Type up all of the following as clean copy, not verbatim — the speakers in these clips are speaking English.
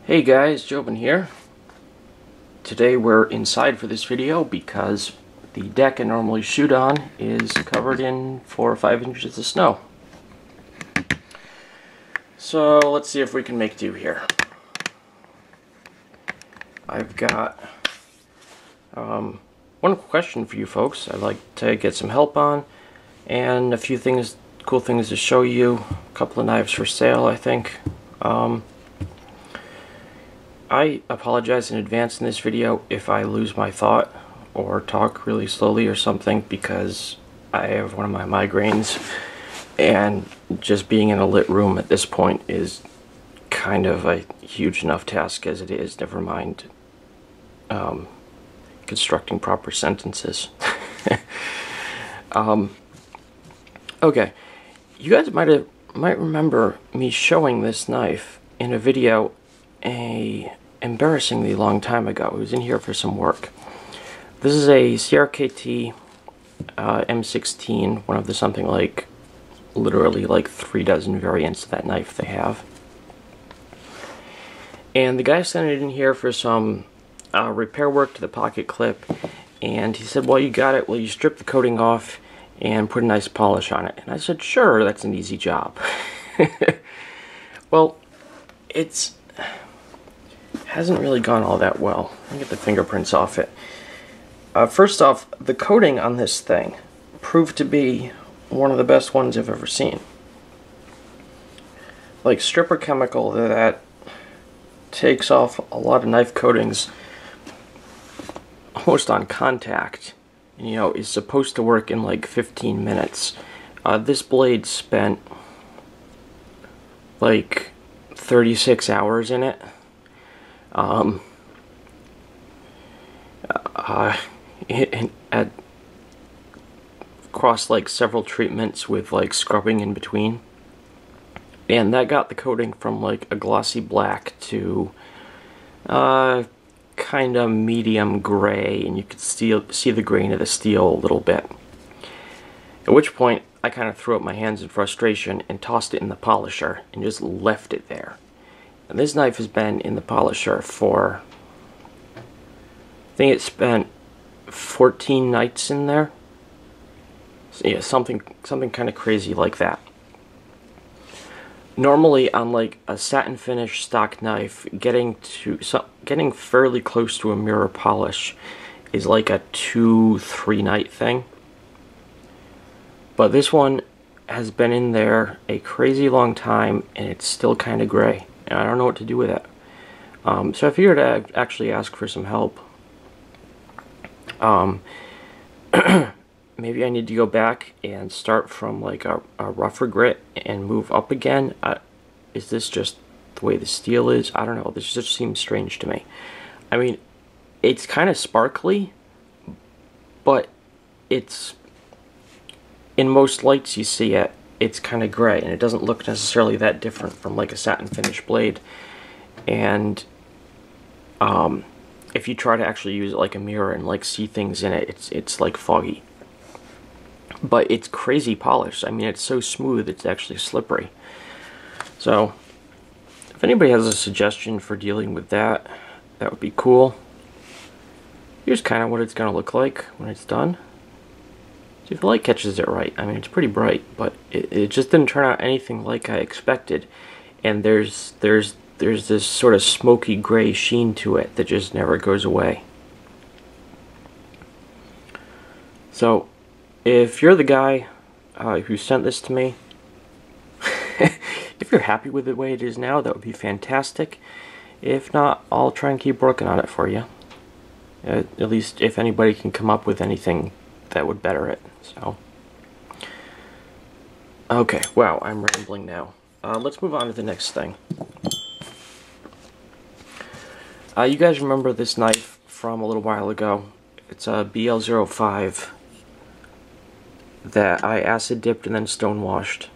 Hey guys, Joben here. Today we're inside for this video because the deck I normally shoot on is covered in 4 or 5 inches of snow. So let's see if we can make do here. I've got one question for you folks I'd like to get some help on, and a few cool things to show you. A couple of knives for sale, I think. I apologize in advance in this video if I lose my thought or talk really slowly or something, because I have one of my migraines, and just being in a lit room at this point is kind of a huge enough task as it is, never mind constructing proper sentences. Okay, you guys might remember me showing this knife in a video embarrassingly long time ago. It was in here for some work. This is a CRKT M16, one of the something like literally like 3 dozen variants of that knife they have. And the guy sent it in here for some repair work to the pocket clip, and he said, well, you got it, well, you strip the coating off and put a nice polish on it. And I said, sure, that's an easy job. Well, hasn't really gone all that well. Let me get the fingerprints off it. First off, the coating on this thing proved to be one of the best ones I've ever seen. Like, stripper chemical that takes off a lot of knife coatings almost on contact, you know, is supposed to work in like 15 minutes. This blade spent like 36 hours in it. Across like several treatments with like scrubbing in between, and that got the coating from like a glossy black to kind of medium gray, and you could see the grain of the steel a little bit. At which point I kind of threw up my hands in frustration and tossed it in the polisher and just left it there. And this knife has been in the polisher for, I think it spent 14 nights in there. So yeah, something kind of crazy like that. Normally on like a satin finish stock knife, getting fairly close to a mirror polish is like a 2-3 night thing. But this one has been in there a crazy long time, and it's still kind of gray, and I don't know what to do with it. So I figured I'd actually ask for some help. Maybe I need to go back and start from like a rougher grit and move up again. Is this just the way the steel is? I don't know. This just seems strange to me. I mean, it's kind of sparkly, but it's, in most lights you see it, it's kind of gray, and it doesn't look necessarily that different from like a satin finish blade. And if you try to actually use it like a mirror and like see things in it, it's like foggy. But it's crazy polished. I mean, it's so smooth it's actually slippery. So if anybody has a suggestion for dealing with that, that would be cool. Here's kind of what it's going to look like when it's done. See if the light catches it right. I mean, it's pretty bright, but it just didn't turn out anything like I expected. And there's this sort of smoky gray sheen to it that just never goes away. So if you're the guy who sent this to me, if you're happy with the way it is now, that would be fantastic. If not, I'll try and keep working on it for you. At least if anybody can come up with anything that would better it. So, okay, wow, I'm rambling now. Let's move on to the next thing. You guys remember this knife from a little while ago? It's a Bee L05 that I acid dipped and then stone washed.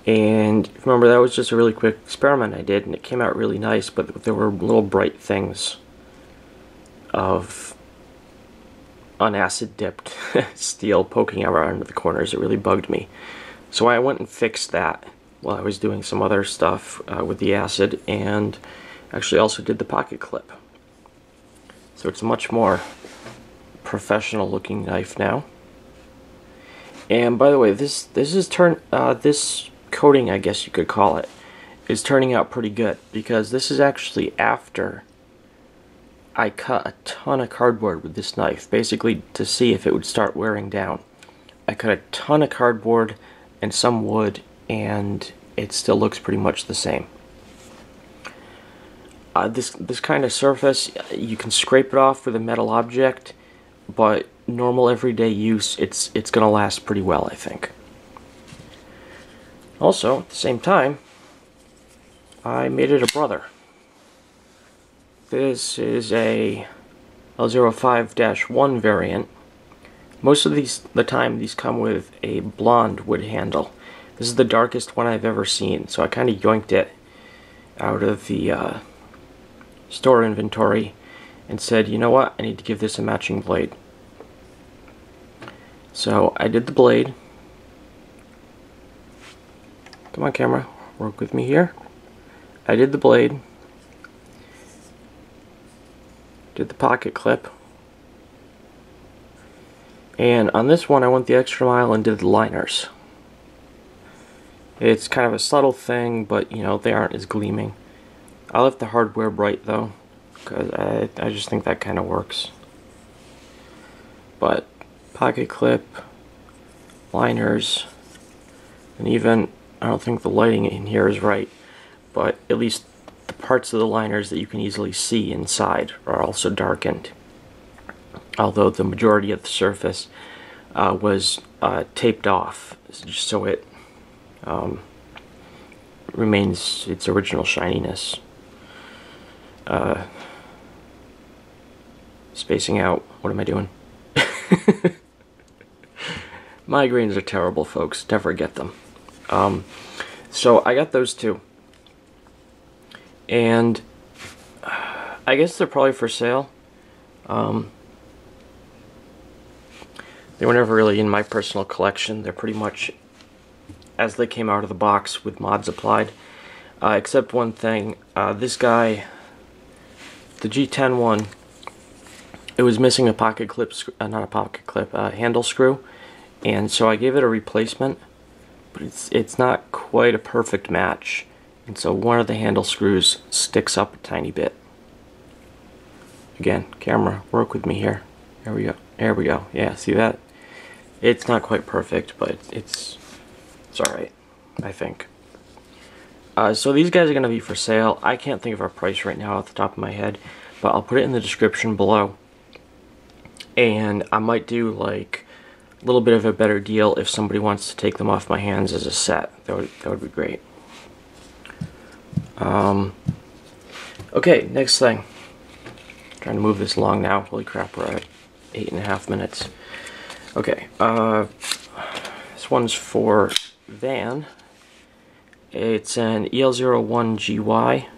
And remember, that was just a really quick experiment I did, and it came out really nice, but there were little bright things of unacid dipped steel poking out under the corners. It really bugged me. So I went and fixed that while I was doing some other stuff with the acid, and actually also did the pocket clip. So it's a much more professional looking knife now. And by the way, this coating, I guess you could call it, is turning out pretty good, because this is actually after I cut a ton of cardboard with this knife, basically to see if it would start wearing down. I cut a ton of cardboard and some wood, and it still looks pretty much the same. This kind of surface, you can scrape it off with a metal object, but normal everyday use, it's gonna last pretty well, I think. Also, at the same time, I made it a brother. This is a L05-1 variant. Most of the time these come with a blonde wood handle. This is the darkest one I've ever seen, so I kind of yoinked it out of the store inventory and said, you know what, I need to give this a matching blade. So I did the blade. Come on, camera, work with me here. I did the blade, did the pocket clip, and on this one I went the extra mile and did the liners. It's kind of a subtle thing, but you know, they aren't as gleaming. I left the hardware bright though, because I just think that kind of works. But pocket clip, liners, and even, I don't think the lighting in here is right, but at least the parts of the liners that you can easily see inside are also darkened. Although the majority of the surface was taped off, just so it remains its original shininess. Spacing out, what am I doing? Migraines are terrible, folks, never get them. So I got those two. And I guess they're probably for sale. They were never really in my personal collection. They're pretty much as they came out of the box with mods applied. Except one thing, this guy, the G10 one, it was missing a pocket clip, not a pocket clip, handle screw. And so I gave it a replacement, but it's not quite a perfect match. And so one of the handle screws sticks up a tiny bit. Again, camera, work with me here. There we go. There we go. Yeah, see that? It's not quite perfect, but it's alright, I think. So these guys are going to be for sale. I can't think of a price right now off the top of my head, but I'll put it in the description below. And I might do like a little bit of a better deal if somebody wants to take them off my hands as a set. That would be great. Okay, next thing. Trying to move this along now. Holy crap, we're at 8.5 minutes. Okay, this one's for Van. It's an EL01 GY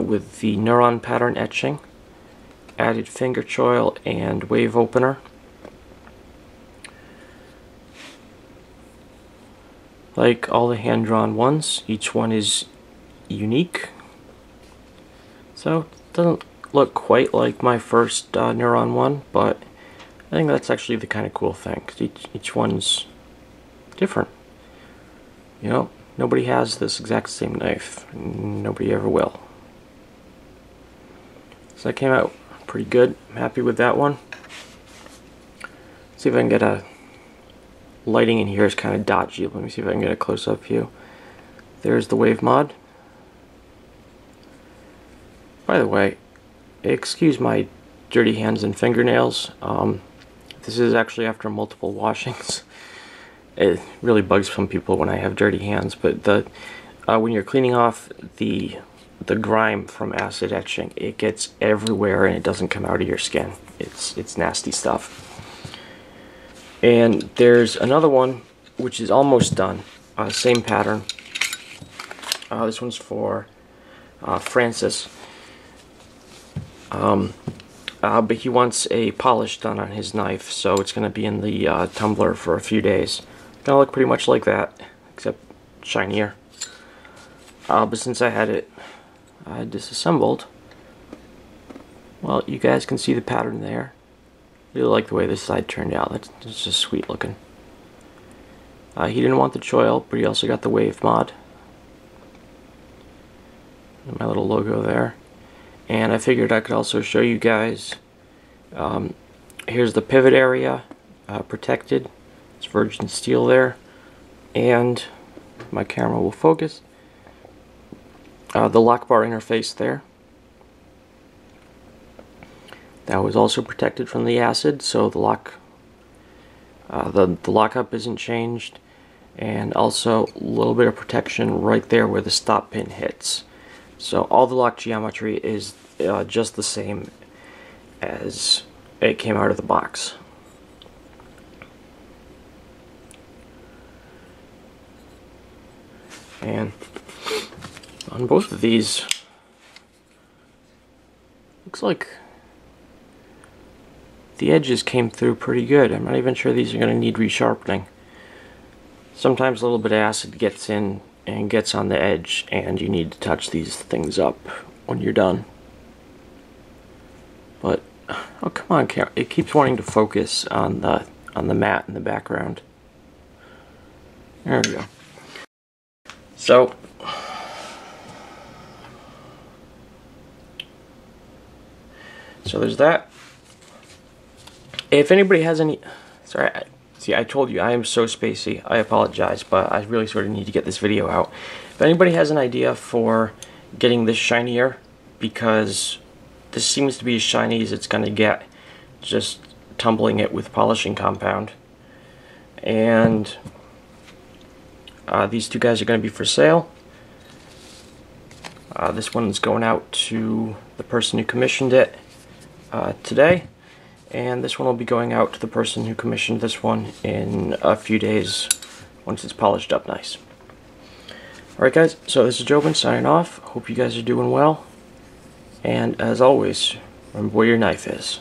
with the neuron pattern etching, added finger choil, and wave opener. Like all the hand-drawn ones, each one is unique. So it doesn't look quite like my first neuron one, but I think that's actually the kind of cool thing, because each one's different. You know, nobody has this exact same knife. Nobody ever will. So that came out pretty good. I'm happy with that one. See if I can get a lighting in here is kind of dodgy. Let me see if I can get a close-up view. There's the wave mod. By the way, excuse my dirty hands and fingernails. This is actually after multiple washings. It really bugs some people when I have dirty hands, but when you're cleaning off the grime from acid etching, it gets everywhere and it doesn't come out of your skin. It's nasty stuff. And there's another one which is almost done. Same pattern. This one's for Francis. But he wants a polish done on his knife, so it's going to be in the tumbler for a few days. It's going to look pretty much like that, except shinier. But since I had it disassembled, well, you guys can see the pattern there. Really like the way this side turned out. That's just sweet looking. He didn't want the choil, but he also got the wave mod. And my little logo there. And I figured I could also show you guys, here's the pivot area, protected. It's virgin steel there. And my camera will focus. The lock bar interface there. That was also protected from the acid, so the lockup isn't changed. And also a little bit of protection right there where the stop pin hits. So all the lock geometry is just the same as it came out of the box. And on both of these, looks like the edges came through pretty good. I'm not even sure these are going to need resharpening. Sometimes a little bit of acid gets in and gets on the edge, and you need to touch these things up when you're done. But oh, come on, camera! It keeps wanting to focus on the mat in the background. There we go. So there's that. If anybody has any, sorry, see, I told you I am so spacey. I apologize, but I really sort of need to get this video out. If anybody has an idea for getting this shinier, because this seems to be as shiny as it's going to get, just tumbling it with polishing compound. And these two guys are going to be for sale. This one's going out to the person who commissioned it today. And this one will be going out to the person who commissioned this one in a few days once it's polished up nice. Alright guys, so this is Joben signing off. Hope you guys are doing well. And as always, remember where your knife is.